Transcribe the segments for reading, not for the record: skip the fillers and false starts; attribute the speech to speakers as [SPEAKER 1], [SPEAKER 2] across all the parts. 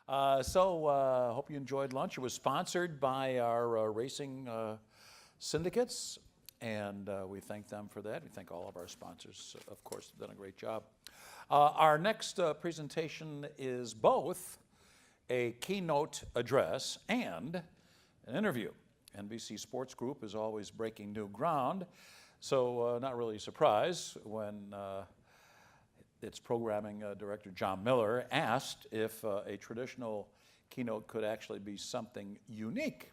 [SPEAKER 1] Hope you enjoyed lunch. It was sponsored by our racing syndicates, and we thank them for that. We thank all of our sponsors, of course, have done a great job. Our next presentation is both a keynote address and an interview. NBC Sports Group is always breaking new ground, so not really a surprise when its programming director, John Miller, asked if a traditional keynote could actually be something unique.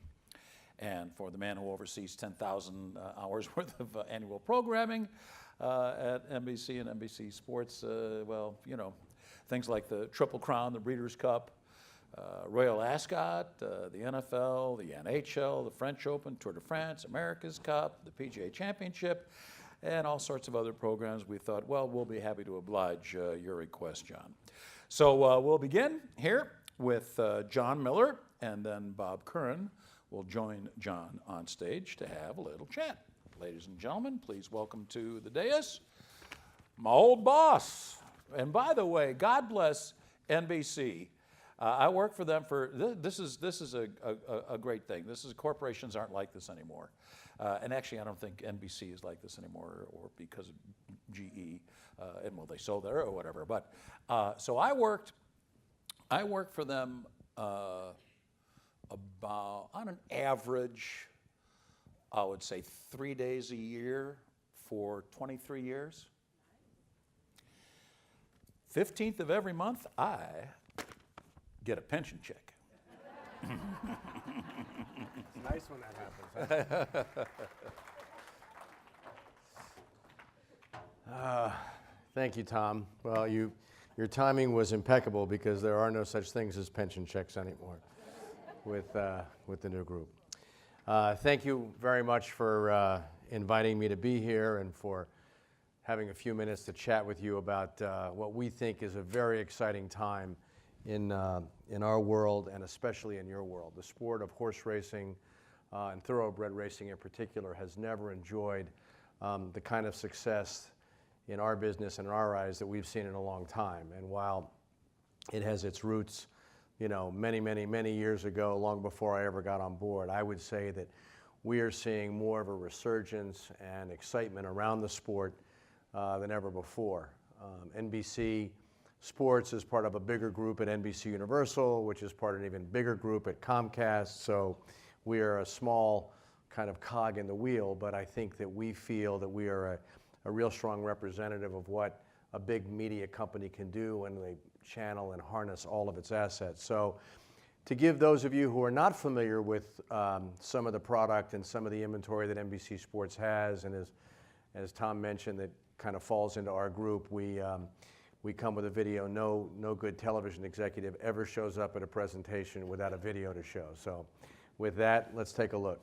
[SPEAKER 1] And for the man who oversees 10,000 hours worth of annual programming at NBC and NBC Sports, well, you know, things like the Triple Crown, the Breeders' Cup, Royal Ascot, the NFL, the NHL, the French Open, Tour de France, America's Cup, the PGA Championship, and all sorts of other programs, we thought, well, we'll be happy to oblige your request, John. So we'll begin here with John Miller, and then Bob Curran will join John on stage to have a little chat. Ladies and gentlemen, please welcome to the dais my old boss. And by the way, God bless NBC. I work for them for, this is a great thing. Corporations aren't like this anymore. And actually, I don't think NBC is like this anymore, or because of GE, and well, they sold there or whatever. But so I worked for them about, on an average, I would say 3 days a year for 23 years. 15th of every month, I get a pension check.
[SPEAKER 2] It's nice when that happens. Huh? Thank you, Tom. Well, your timing was impeccable because there are no such things as pension checks anymore with the new group. Thank you very much for inviting me to be here and for having a few minutes to chat with you about what we think is a very exciting time in our world, and especially in your world. The sport of horse racing and thoroughbred racing in particular has never enjoyed the kind of success in our business and in our eyes that we've seen in a long time. And while it has its roots, you know, many, many, many years ago, long before I ever got on board, I would say that we are seeing more of a resurgence and excitement around the sport than ever before. NBC Sports is part of a bigger group at NBC Universal, which is part of an even bigger group at Comcast. So we are a small kind of cog in the wheel, but I think that we feel that we are a real strong representative of what a big media company can do when they channel and harness all of its assets. So to give those of you who are not familiar with some of the product and some of the inventory that NBC Sports has, and as Tom mentioned, that kind of falls into our group, we come with a video. No good television executive ever shows up at a presentation without a video to show. So with that, let's take a look.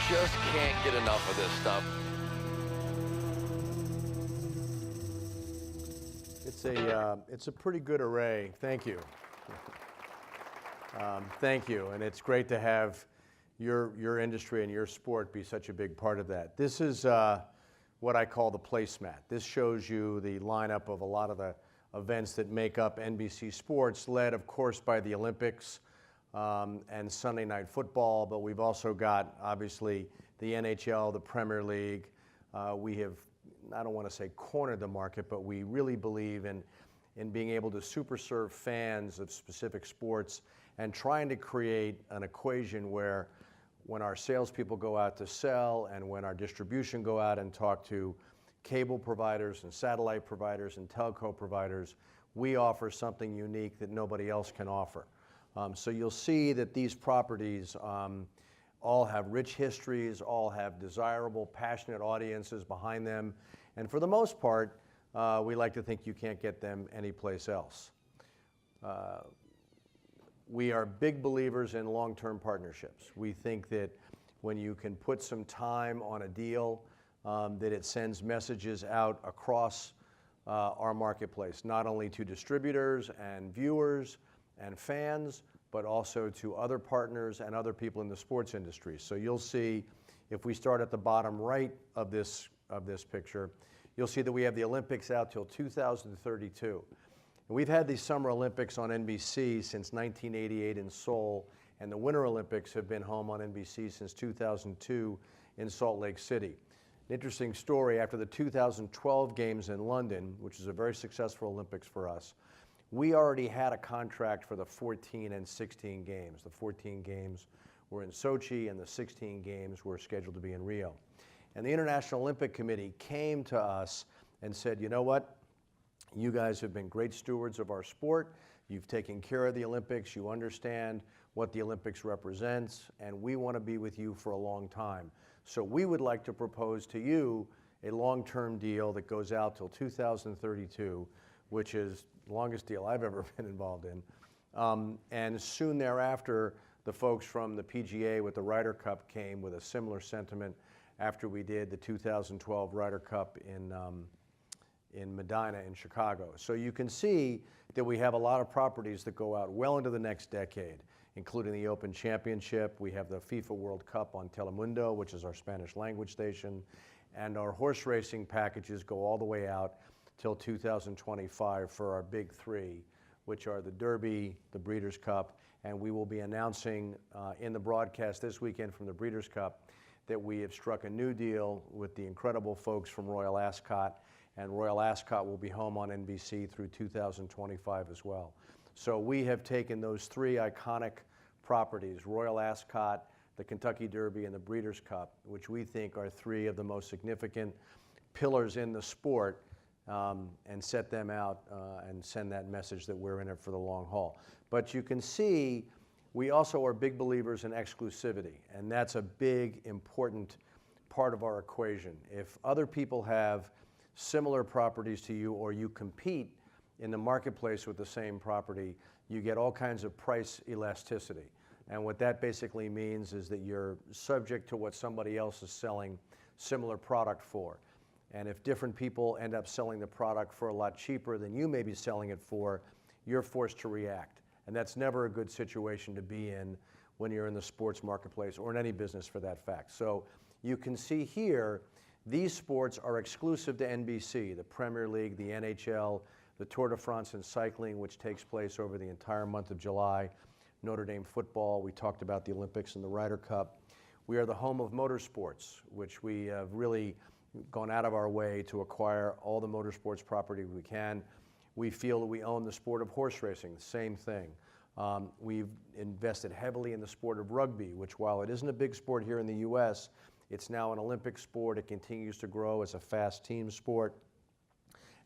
[SPEAKER 3] Just can't get enough of this stuff.
[SPEAKER 2] It's a pretty good array. Thank you. Thank you, and it's great to have your industry and your sport be such a big part of that. This is what I call the placemat. This shows you the lineup of a lot of the events that make up NBC Sports, led, of course, by the Olympics and Sunday Night Football, but we've also got, obviously, the NHL, the Premier League. We have, I don't want to say cornered the market, but we really believe in being able to super serve fans of specific sports and trying to create an equation where when our salespeople go out to sell and when our distribution go out and talk to cable providers and satellite providers and telco providers, we offer something unique that nobody else can offer. So you'll see that these properties all have rich histories, all have desirable, passionate audiences behind them, and for the most part, we like to think you can't get them anyplace else. We are big believers in long-term partnerships. We think that when you can put some time on a deal, that it sends messages out across our marketplace, not only to distributors and viewers and fans, but also to other partners and other people in the sports industry. So you'll see, if we start at the bottom right of this picture, you'll see that we have the Olympics out till 2032. We've had the Summer Olympics on NBC since 1988 in Seoul, and the Winter Olympics have been home on NBC since 2002 in Salt Lake City. An interesting story, after the 2012 games in London, which is a very successful Olympics for us, we already had a contract for the 14 and 16 games. The 14 games were in Sochi and the 16 games were scheduled to be in Rio. And the International Olympic Committee came to us and said, you know what? You guys have been great stewards of our sport. You've taken care of the Olympics. You understand what the Olympics represents, and we want to be with you for a long time. So we would like to propose to you a long-term deal that goes out till 2032, which is the longest deal I've ever been involved in. And soon thereafter, the folks from the PGA with the Ryder Cup came with a similar sentiment after we did the 2012 Ryder Cup in Medina in Chicago. So you can see that we have a lot of properties that go out well into the next decade, including the Open Championship. We have the FIFA World Cup on Telemundo, which is our Spanish language station, and our horse racing packages go all the way out till 2025 for our big three, which are the Derby, the Breeders' Cup, and we will be announcing in the broadcast this weekend from the Breeders' Cup that we have struck a new deal with the incredible folks from Royal Ascot, and Royal Ascot will be home on NBC through 2025 as well. So we have taken those three iconic properties, Royal Ascot, the Kentucky Derby, and the Breeders' Cup, which we think are three of the most significant pillars in the sport, and set them out and send that message that we're in it for the long haul. But you can see we also are big believers in exclusivity, and that's a big, important part of our equation. If other people have similar properties to you, or you compete in the marketplace with the same property, you get all kinds of price elasticity. And what that basically means is that you're subject to what somebody else is selling similar product for. And if different people end up selling the product for a lot cheaper than you may be selling it for, you're forced to react. And that's never a good situation to be in when you're in the sports marketplace, or in any business for that fact. So you can see here, these sports are exclusive to NBC, the Premier League, the NHL, the Tour de France in cycling, which takes place over the entire month of July, Notre Dame football, we talked about the Olympics and the Ryder Cup. We are the home of motorsports, which we have really gone out of our way to acquire all the motorsports property we can. We feel that we own the sport of horse racing, the same thing. We've invested heavily in the sport of rugby, which, while it isn't a big sport here in the US, it's now an Olympic sport. It continues to grow as a fast team sport,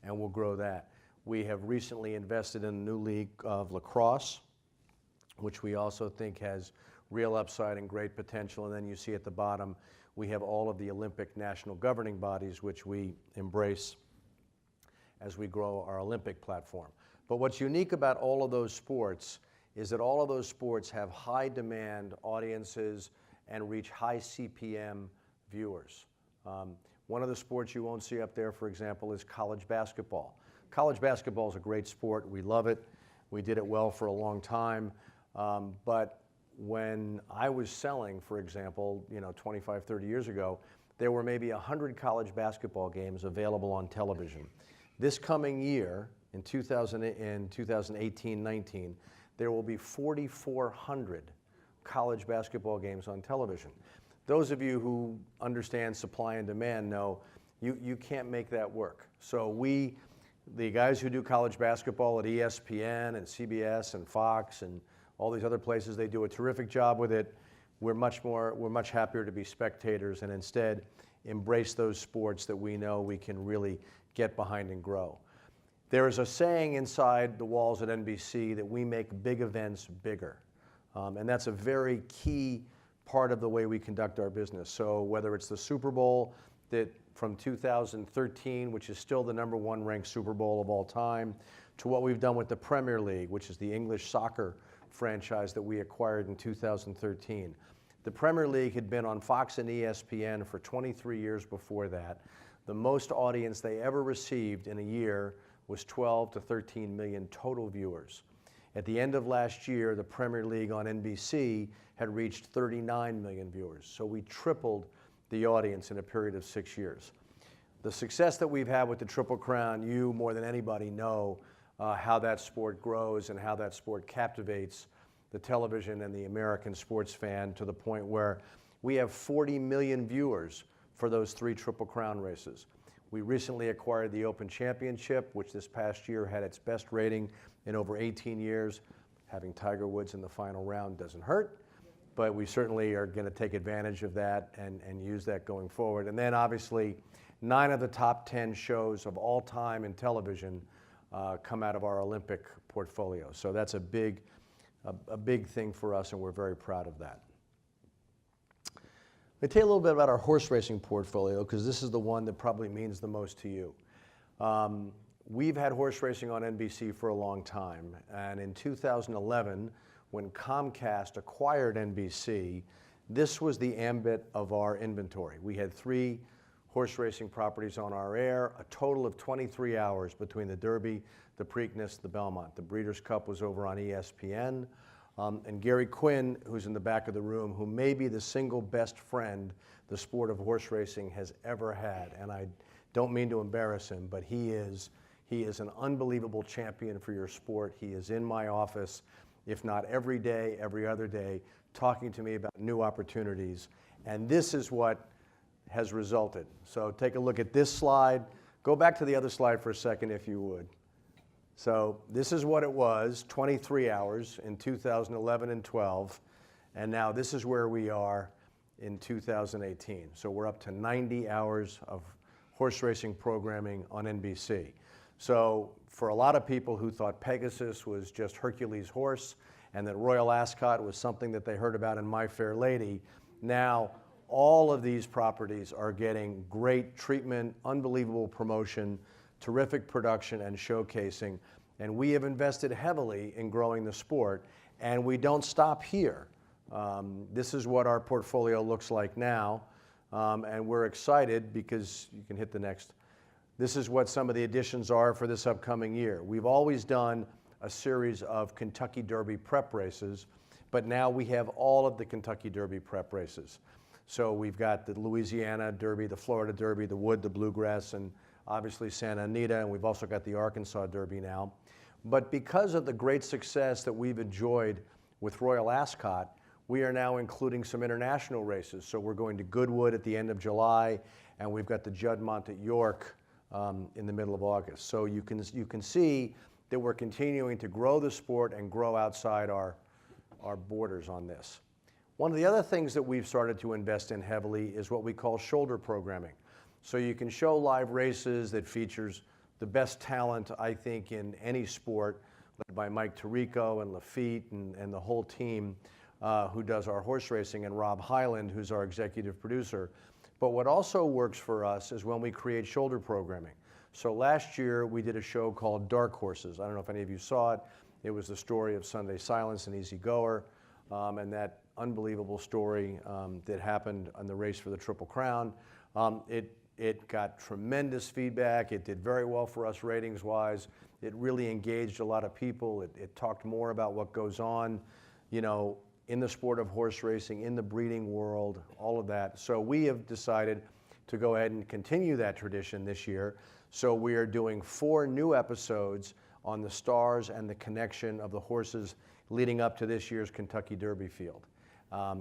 [SPEAKER 2] and we'll grow that. We have recently invested in a new league of lacrosse, which we also think has real upside and great potential. And then you see at the bottom, we have all of the Olympic national governing bodies, which we embrace as we grow our Olympic platform. But what's unique about all of those sports is that all of those sports have high demand audiences and reach high CPM viewers. One of the sports you won't see up there, for example, is college basketball. College basketball is a great sport. We love it. We did it well for a long time. But when I was selling, for example, 25, 30 years ago, there were maybe 100 college basketball games available on television. This coming year, in 2018-19, there will be 4,400 college basketball games on television. Those of you who understand supply and demand know you can't make that work. So the guys who do college basketball at ESPN and CBS and Fox and all these other places, they do a terrific job with it. We're much happier to be spectators and instead embrace those sports that we know we can really get behind and grow. There is a saying inside the walls at NBC that we make big events bigger. And that's a very key part of the way we conduct our business. So whether it's the Super Bowl that from 2013, which is still the #1 ranked Super Bowl of all time, to what we've done with the Premier League, which is the English soccer franchise that we acquired in 2013. The Premier League had been on Fox and ESPN for 23 years before that. The most audience they ever received in a year was 12 to 13 million total viewers. At the end of last year, the Premier League on NBC had reached 39 million viewers. So we tripled the audience in a period of 6 years. The success that we've had with the Triple Crown, you more than anybody know how that sport grows and how that sport captivates the television and the American sports fan to the point where we have 40 million viewers for those 3 Triple Crown races. We recently acquired the Open Championship, which this past year had its best rating in over 18 years. Having Tiger Woods in the final round doesn't hurt, but we certainly are going to take advantage of that and use that going forward. And then obviously 9 of the top 10 shows of all time in television come out of our Olympic portfolio. So that's a big thing for us, and we're very proud of that. Let me tell you a little bit about our horse racing portfolio, because this is the one that probably means the most to you. We've had horse racing on NBC for a long time, and in 2011, when Comcast acquired NBC, this was the ambit of our inventory. We had 3 horse racing properties on our air, a total of 23 hours between the Derby, the Preakness, the Belmont. The Breeders' Cup was over on ESPN. And Gary Quinn, who's in the back of the room, who may be the single best friend the sport of horse racing has ever had. And I don't mean to embarrass him, but he is an unbelievable champion for your sport. He is in my office, if not every day, every other day, talking to me about new opportunities. And this is what has resulted. So take a look at this slide. Go back to the other slide for a second, if you would. So this is what it was, 23 hours in 2011 and 12, and now this is where we are in 2018. So we're up to 90 hours of horse racing programming on NBC. So for a lot of people who thought Pegasus was just Hercules' horse and that Royal Ascot was something that they heard about in My Fair Lady, now all of these properties are getting great treatment, unbelievable promotion, terrific production and showcasing, and we have invested heavily in growing the sport, and we don't stop here. This is what our portfolio looks like now, and we're excited because you can hit the next. This is what some of the additions are for this upcoming year. We've always done a series of Kentucky Derby prep races, but now we have all of the Kentucky Derby prep races. So we've got the Louisiana Derby, the Florida Derby, the Wood, the Bluegrass, and obviously Santa Anita, and we've also got the Arkansas Derby now. But because of the great success that we've enjoyed with Royal Ascot, we are now including some international races. So we're going to Goodwood at the end of July, and we've got the Juddmonte at York in the middle of August. So you can see that we're continuing to grow the sport and grow outside our borders on this. One of the other things that we've started to invest in heavily is what we call shoulder programming. So you can show live races that features the best talent, I think, in any sport, led by Mike Tirico and Lafitte and the whole team who does our horse racing, and Rob Hyland, who's our executive producer. But what also works for us is when we create shoulder programming. So last year, we did a show called Dark Horses. I don't know if any of you saw it. It was the story of Sunday Silence and Easy Goer, and that unbelievable story that happened on the race for the Triple Crown. It got tremendous feedback. It did very well for us ratings-wise. It really engaged a lot of people. It talked more about what goes on, in the sport of horse racing, in the breeding world, all of that. So we have decided to go ahead and continue that tradition this year. So we are doing 4 new episodes on the stars and the connection of the horses leading up to this year's Kentucky Derby field.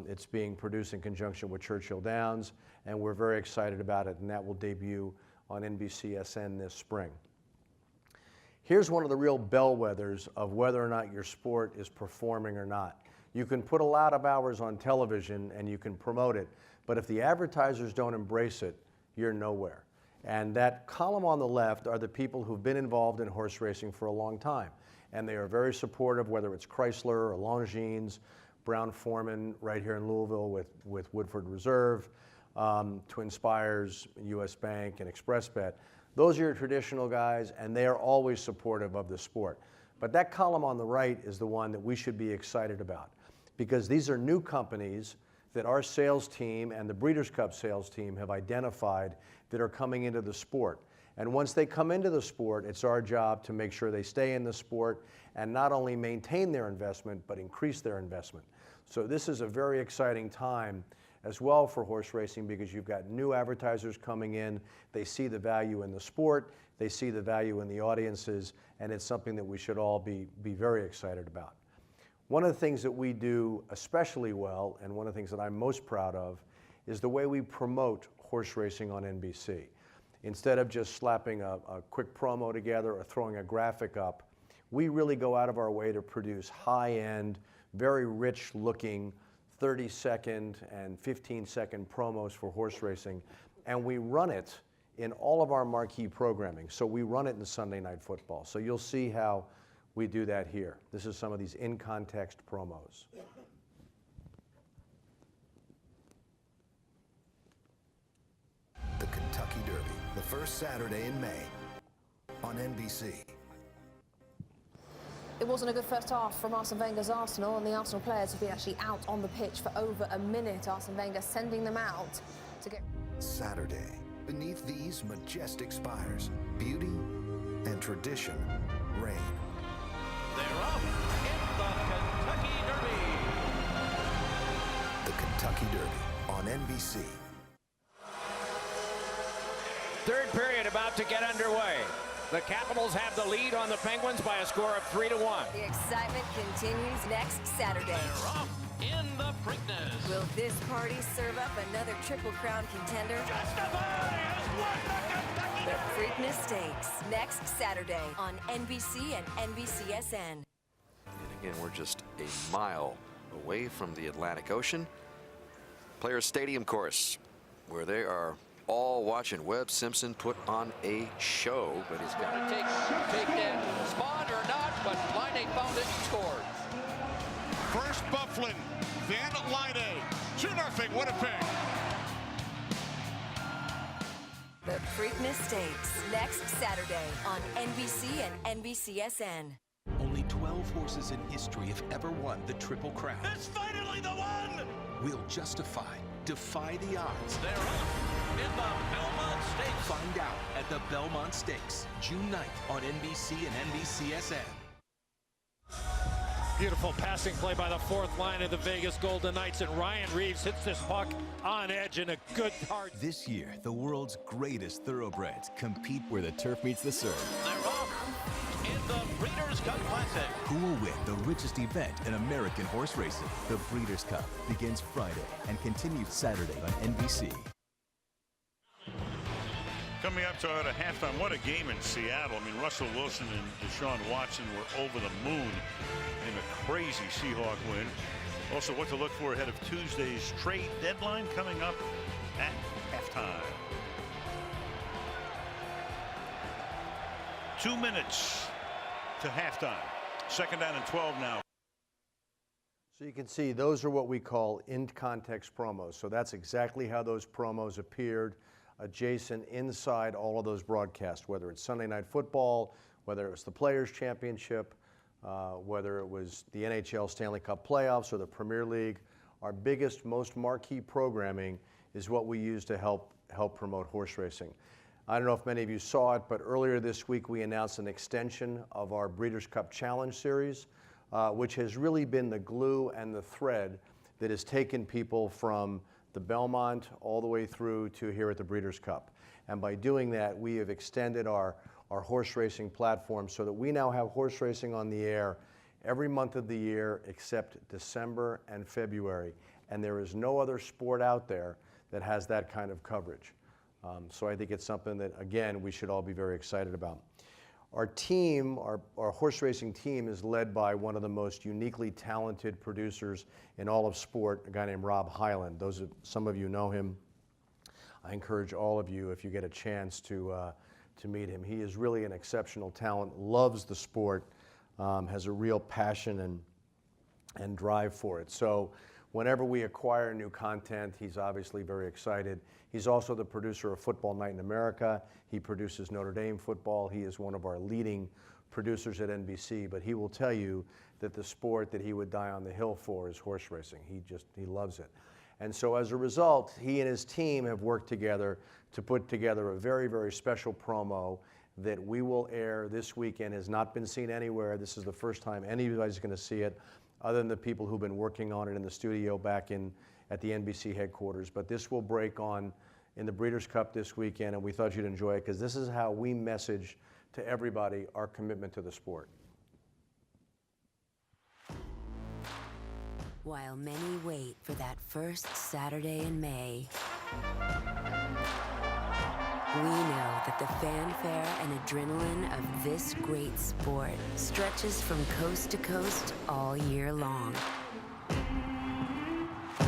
[SPEAKER 2] It's being produced in conjunction with Churchill Downs, and we're very excited about it, and that will debut on NBCSN this spring. Here's one of the real bellwethers of whether or not your sport is performing or not. You can put a lot of hours on television and you can promote it, but if the advertisers don't embrace it, you're nowhere. And that column on the left are the people who've been involved in horse racing for a long time. And they are very supportive, whether it's Chrysler or Longines, Brown-Forman right here in Louisville with Woodford Reserve, Twin Spires, US Bank, and ExpressBet. Those are your traditional guys, and they are always supportive of the sport. But that column on the right is the one that we should be excited about, because these are new companies that our sales team and the Breeders' Cup sales team have identified that are coming into the sport. And once they come into the sport, it's our job to make sure they stay in the sport and not only maintain their investment, but increase their investment. So this is a very exciting time as well for horse racing, because you've got new advertisers coming in. They see the value in the sport, they see the value in the audiences, and it's something that we should all be very excited about. One of the things that we do especially well, and one of the things that I'm most proud of, is the way we promote horse racing on NBC. Instead of just slapping a quick promo together or throwing a graphic up, we really go out of our way to produce high-end, very rich-looking 30-second and 15-second promos for horse racing, and we run it in all of our marquee programming. So we run it in Sunday Night Football. So you'll see how we do that here. This is some of these in-context promos.
[SPEAKER 4] The Kentucky Derby, the first Saturday in May on NBC.
[SPEAKER 5] It wasn't a good first half from Arsene Wenger's Arsenal, and the Arsenal players would be actually out on the pitch for over a minute. Arsene Wenger sending them out to get...
[SPEAKER 4] Saturday, beneath these majestic spires, beauty and tradition reign.
[SPEAKER 6] They're off in the Kentucky Derby.
[SPEAKER 4] The Kentucky Derby on NBC.
[SPEAKER 6] Third period about to get underway. The Capitals have the lead on the Penguins by a score of 3-1.
[SPEAKER 7] The excitement continues next Saturday.
[SPEAKER 6] They're off in the Preakness.
[SPEAKER 7] Will this party serve up another Triple Crown contender?
[SPEAKER 6] Justify has won the Kentucky
[SPEAKER 7] The Preakness Stakes, next Saturday on NBC and NBCSN.
[SPEAKER 8] And again, we're just a mile away from the Atlantic Ocean. Players Stadium course, where they are all watching Webb Simpson put on a show, but he's got
[SPEAKER 3] to take that spot or not, but Line found it and scored.
[SPEAKER 9] First Bufflin, then Line. 2-0 Winnipeg.
[SPEAKER 7] The Preakness Stakes, next Saturday on NBC and NBCSN.
[SPEAKER 10] Only 12 horses in history have ever won the Triple Crown.
[SPEAKER 6] It's finally the one!
[SPEAKER 10] Will Justify defy the odds?
[SPEAKER 6] They're off in the Belmont Stakes.
[SPEAKER 10] Find out at the Belmont Stakes, June 9th on NBC and NBCSN.
[SPEAKER 6] Beautiful passing play by the fourth line of the Vegas Golden Knights, and Ryan Reeves hits this puck on edge in a good hard.
[SPEAKER 11] This year, the world's greatest thoroughbreds compete where the turf meets the surf.
[SPEAKER 6] They're off in the Breeders' Cup Classic.
[SPEAKER 11] Who will win the richest event in American horse racing? The Breeders' Cup begins Friday and continues Saturday on NBC.
[SPEAKER 9] Coming up to halftime, what a game in Seattle. I mean, Russell Wilson and Deshaun Watson were over the moon in a crazy Seahawk win. Also, what to look for ahead of Tuesday's trade deadline coming up at halftime. 2 minutes to halftime. Second down and 12 now.
[SPEAKER 2] So you can see those are what we call in-context promos. So that's exactly how those promos appeared, adjacent inside all of those broadcasts, whether it's Sunday Night Football, whether it was the Players' Championship, whether it was the NHL Stanley Cup playoffs or the Premier League. Our biggest, most marquee programming is what we use to help promote horse racing. I don't know if many of you saw it, but earlier this week we announced an extension of our Breeders' Cup Challenge Series. which has really been the glue and the thread that has taken people from the Belmont all the way through to here at the Breeders' Cup. And by doing that, we have extended our horse racing platform so that we now have horse racing on the air every month of the year except December and February. And there is no other sport out there that has that kind of coverage. So I think it's something that, again, we should all be very excited about. Our team, our horse racing team, is led by one of the most uniquely talented producers in all of sport, a guy named Rob Hyland. Some of you know him. I encourage all of you, if you get a chance, to meet him. He is really an exceptional talent, loves the sport, has a real passion and drive for it. So whenever we acquire new content, he's obviously very excited. He's also the producer of Football Night in America. He produces Notre Dame football. He is one of our leading producers at NBC, but he will tell you that the sport that he would die on the hill for is horse racing. He loves it. And so as a result, he and his team have worked together to put together a very, very special promo that we will air this weekend. Has not been seen anywhere. This is the first time anybody's going to see it, other than the people who've been working on it in the studio back at the NBC headquarters. But this will break on in the Breeders' Cup this weekend, and we thought you'd enjoy it because this is how we message to everybody our commitment to the sport.
[SPEAKER 12] While many wait for that first Saturday in May, we know that the fanfare and adrenaline of this great sport stretches from coast to coast all year long.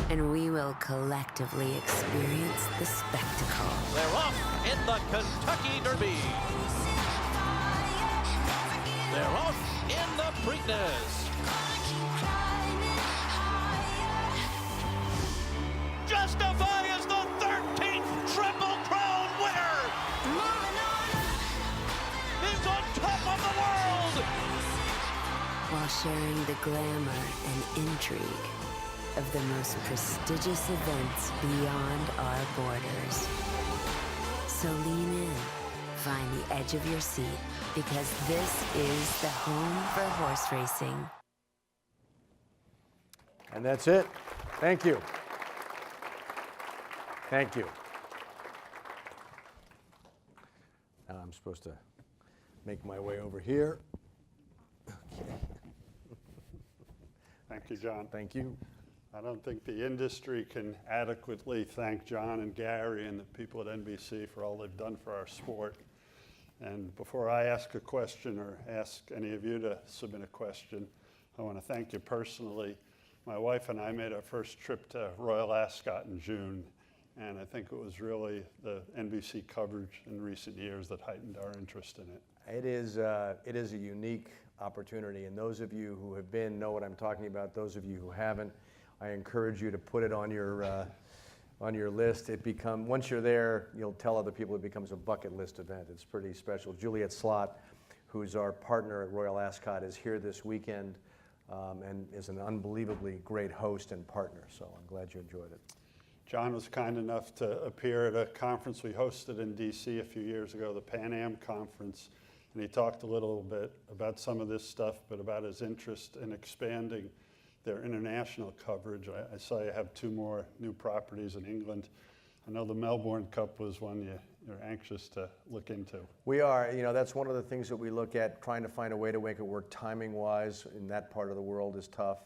[SPEAKER 12] And we will collectively experience the spectacle.
[SPEAKER 6] They're off in the Kentucky Derby. They're off in the Preakness. Justify is the 13th Triple Crown winner. He's on top of the world.
[SPEAKER 12] While sharing the glamour and intrigue of the most prestigious events beyond our borders. So lean in, find the edge of your seat, because this is the home for horse racing.
[SPEAKER 2] And that's it. Thank you. Thank you. Now I'm supposed to make my way over here. Okay.
[SPEAKER 13] Thank you, John.
[SPEAKER 2] Thank you.
[SPEAKER 13] I don't think the industry can adequately thank John and Gary and the people at NBC for all they've done for our sport. And before I ask a question or ask any of you to submit a question, I want to thank you personally. My wife and I made our first trip to Royal Ascot in June, and I think it was really the NBC coverage in recent years that heightened our interest in it.
[SPEAKER 2] It is a unique opportunity, and those of you who have been know what I'm talking about. Those of you who haven't, I encourage you to put it on your list. Once you're there, you'll tell other people it becomes a bucket list event. It's pretty special. Juliet Slot, who's our partner at Royal Ascot, is here this weekend and is an unbelievably great host and partner. So I'm glad you enjoyed it.
[SPEAKER 13] John was kind enough to appear at a conference we hosted in DC a few years ago, the Pan Am Conference, and he talked a little bit about some of this stuff, but about his interest in expanding their international coverage. I saw you have 2 more new properties in England. I know the Melbourne Cup was one you're anxious to look into.
[SPEAKER 2] We are. That's one of the things that we look at, trying to find a way to make it work timing-wise in that part of the world is tough.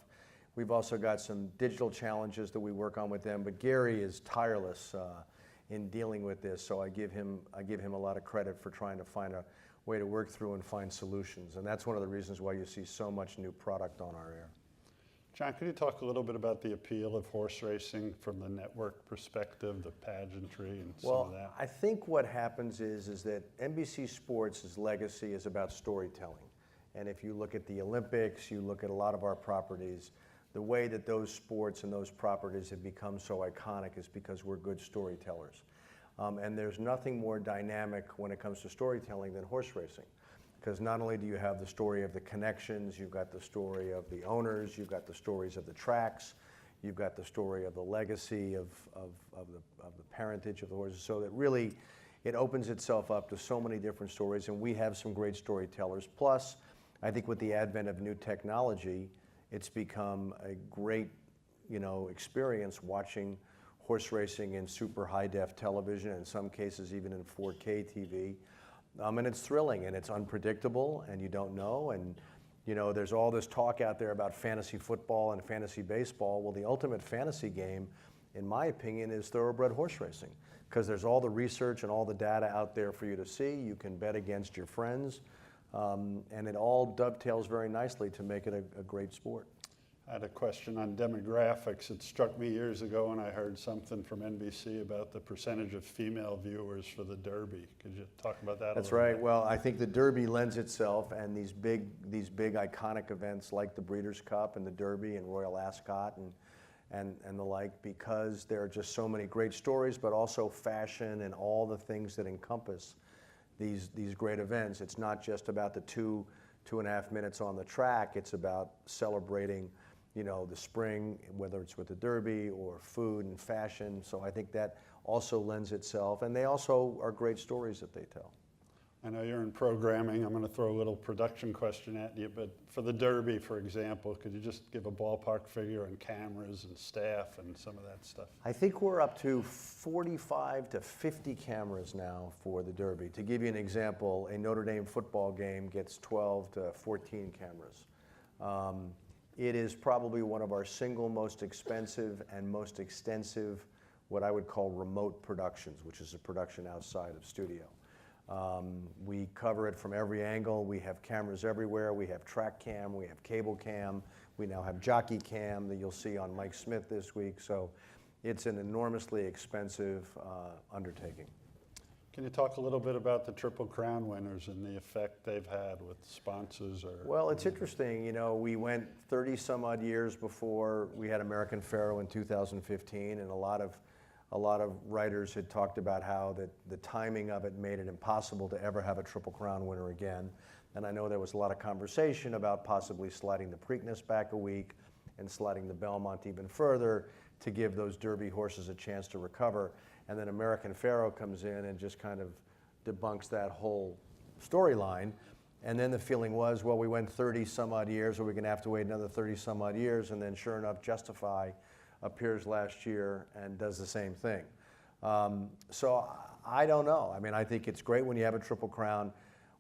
[SPEAKER 2] We've also got some digital challenges that we work on with them, but Gary is tireless in dealing with this, so I give him a lot of credit for trying to find a way to work through and find solutions, and that's one of the reasons why you see so much new product on our air.
[SPEAKER 13] John, could you talk a little bit about the appeal of horse racing from the network perspective, the pageantry and some of that?
[SPEAKER 2] Well, I think what happens is that NBC Sports' legacy is about storytelling. And if you look at the Olympics, you look at a lot of our properties, the way that those sports and those properties have become so iconic is because we're good storytellers. And there's nothing more dynamic when it comes to storytelling than horse racing. Because not only do you have the story of the connections, you've got the story of the owners, you've got the stories of the tracks, you've got the story of the legacy of the parentage of the horses. So that really, it opens itself up to so many different stories, and we have some great storytellers. Plus, I think with the advent of new technology, it's become a great, experience watching horse racing in super high-def television, in some cases even in 4K TV. And it's thrilling, and it's unpredictable, and you don't know. And, there's all this talk out there about fantasy football and fantasy baseball. Well, the ultimate fantasy game, in my opinion, is thoroughbred horse racing, because there's all the research and all the data out there for you to see. You can bet against your friends, and it all dovetails very nicely to make it a great sport.
[SPEAKER 13] I had a question on demographics. It struck me years ago when I heard something from NBC about the percentage of female viewers for the Derby. Could you talk about that a little bit?
[SPEAKER 2] That's right. Well, I think the Derby lends itself, and these big iconic events like the Breeders' Cup and the Derby and Royal Ascot and the like, because there are just so many great stories, but also fashion and all the things that encompass these great events. It's not just about the 2.5 minutes on the track. It's about celebrating the spring, whether it's with the Derby or food and fashion. So I think that also lends itself. And they also are great stories that they tell.
[SPEAKER 13] I know you're in programming. I'm going to throw a little production question at you. But for the Derby, for example, could you just give a ballpark figure on cameras and staff and some of that stuff?
[SPEAKER 2] I think we're up to 45 to 50 cameras now for the Derby. To give you an example, a Notre Dame football game gets 12 to 14 cameras. It is probably one of our single most expensive and most extensive, what I would call remote productions, which is a production outside of studio. We cover it from every angle. We have cameras everywhere. We have track cam, we have cable cam, we now have jockey cam that you'll see on Mike Smith this week. So it's an enormously expensive undertaking.
[SPEAKER 13] Can you talk a little bit about the Triple Crown winners and the effect they've had with sponsors?
[SPEAKER 2] Well, it's interesting. We went 30 some odd years before we had American Pharoah in 2015, and a lot of writers had talked about how the timing of it made it impossible to ever have a Triple Crown winner again. And I know there was a lot of conversation about possibly sliding the Preakness back a week and sliding the Belmont even further to give those Derby horses a chance to recover. And then American Pharoah comes in and just kind of debunks that whole storyline. And then the feeling was, well, we went 30 some odd years, or we're going to have to wait another 30 some odd years. And then sure enough, Justify appears last year and does the same thing. So I don't know. I mean, I think it's great when you have a Triple Crown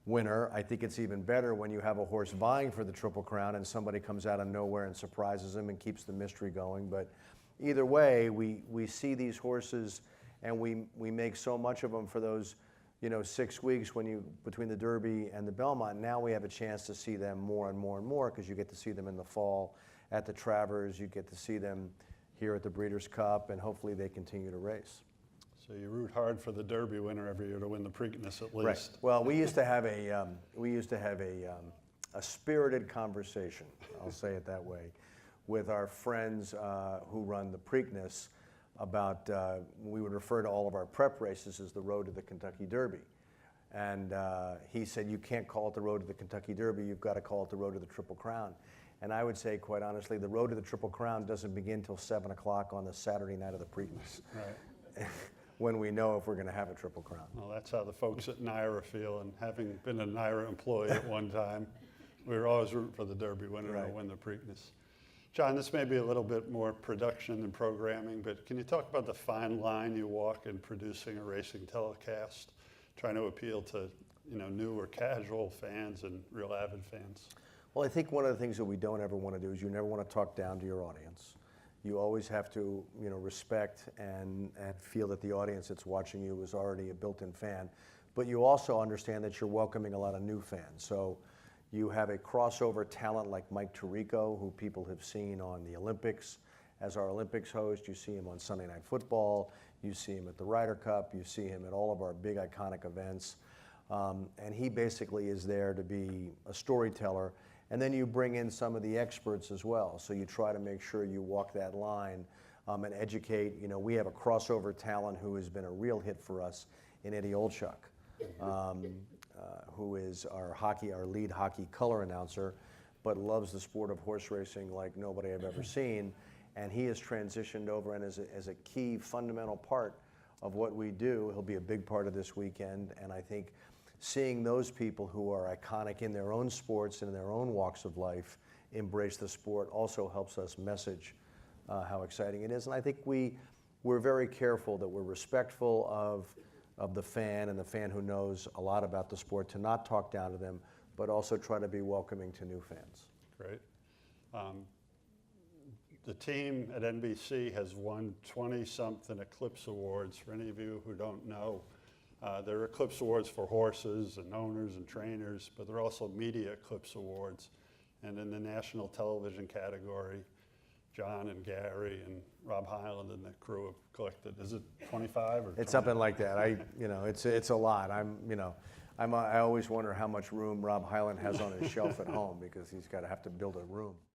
[SPEAKER 2] winner. I think it's even better when you have a horse vying for the Triple Crown and somebody comes out of nowhere and surprises him and keeps the mystery going. But either way, we see these horses and we make so much of them for those 6 weeks between the Derby and the Belmont. Now we have a chance to see them more and more and more, because you get to see them in the fall at the Travers, you get to see them here at the Breeders' Cup, and hopefully they continue to race.
[SPEAKER 13] So you root hard for the Derby winner every year to win the Preakness at least.
[SPEAKER 2] Right. Well, we used to have a spirited conversation, I'll say it that way, with our friends who run the Preakness about, we would refer to all of our prep races as the road to the Kentucky Derby. And he said, you can't call it the road to the Kentucky Derby, you've got to call it the road to the Triple Crown. And I would say, quite honestly, the road to the Triple Crown doesn't begin till 7 o'clock on the Saturday night of the Preakness. Right. When we know if we're going to have a Triple Crown.
[SPEAKER 13] Well, that's how the folks at NYRA feel, and having been a NYRA employee at one time, we were always rooting for the Derby winner to win the Preakness. John, this may be a little bit more production than programming, but can you talk about the fine line you walk in producing a racing telecast, trying to appeal to new or casual fans and real avid fans?
[SPEAKER 2] Well, I think one of the things that we don't ever want to do is you never want to talk down to your audience. You always have to respect and feel that the audience that's watching you is already a built-in fan, but you also understand that you're welcoming a lot of new fans. So you have a crossover talent like Mike Tirico, who people have seen on the Olympics as our Olympics host. You see him on Sunday Night Football. You see him at the Ryder Cup. You see him at all of our big iconic events. And he basically is there to be a storyteller. And then you bring in some of the experts as well. So you try to make sure you walk that line and educate. We have a crossover talent who has been a real hit for us in Eddie Olchuk. Who is our lead hockey color announcer, but loves the sport of horse racing like nobody I've ever seen. And he has transitioned over and as a key fundamental part of what we do. He'll be a big part of this weekend. And I think seeing those people who are iconic in their own sports and in their own walks of life embrace the sport also helps us message how exciting it is. And I think we're very careful that we're respectful of the fan and the fan who knows a lot about the sport, to not talk down to them, but also try to be welcoming to new fans.
[SPEAKER 13] Great. The team at NBC has won 20-something Eclipse Awards. For any of you who don't know, there are Eclipse Awards for horses and owners and trainers, but there are also Media Eclipse Awards. And in the national television category, John and Gary and Rob Hyland and the crew have collected, is it 25 or 20?
[SPEAKER 2] It's something like that. It's a lot. I always wonder how much room Rob Hyland has on his shelf at home, because he's got to have to build a room.